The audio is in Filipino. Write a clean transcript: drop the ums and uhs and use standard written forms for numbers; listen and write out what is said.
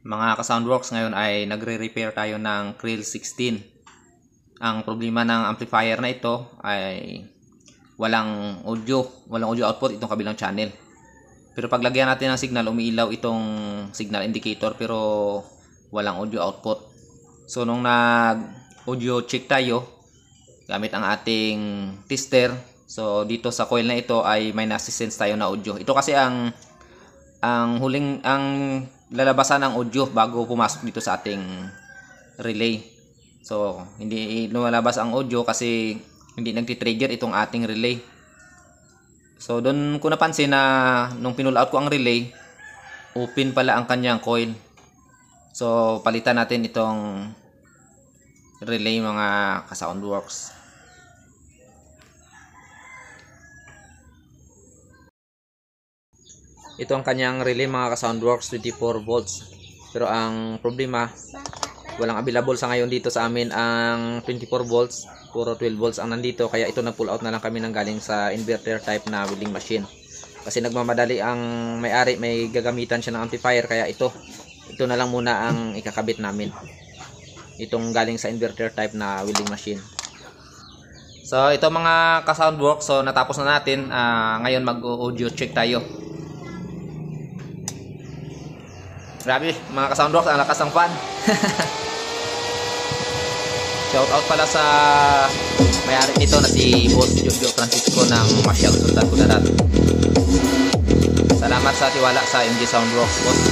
Mga ka-Soundworks, ngayon ay nagre-repair tayo ng Krill 16. Ang problema ng amplifier na ito ay walang audio output itong kabilang channel. Pero paglagyan natin ng signal, umiilaw itong signal indicator pero walang audio output. So nung nag-audio check tayo gamit ang ating tester, so dito sa coil na ito ay may nasi-sense tayo na audio. Ito kasi ang lalabasan ng audio bago pumasok dito sa ating relay. So hindi lumalabas ang audio kasi hindi nagti-trigger itong ating relay. So doon ko napansin na nung pinull out ko ang relay, open pala ang kanyang coil. So palitan natin itong relay mga ka-Soundworks. Ito ang kanyang relay mga ka-Soundworks, 24 volts. Pero ang problema, walang available sa ngayon dito sa amin ang 24 volts. Puro 12 volts ang nandito. Kaya ito nag-pull out na lang kami ng galing sa inverter type na welding machine. Kasi nagmamadali ang may-ari, may gagamitan siya ng amplifier. Kaya ito na lang muna ang ikakabit namin. Itong galing sa inverter type na welding machine. So ito mga ka-Soundworks, so natapos na natin. Ngayon mag-audio check tayo. Grabe mga ka-Soundworks, ang lakas ng fan. Shout out pala sa may-ari nito na si Boss Jojo Francisco ng Masyag Sultan Kudarat. Salamat sa tiwala sa MG Soundworks, Boss.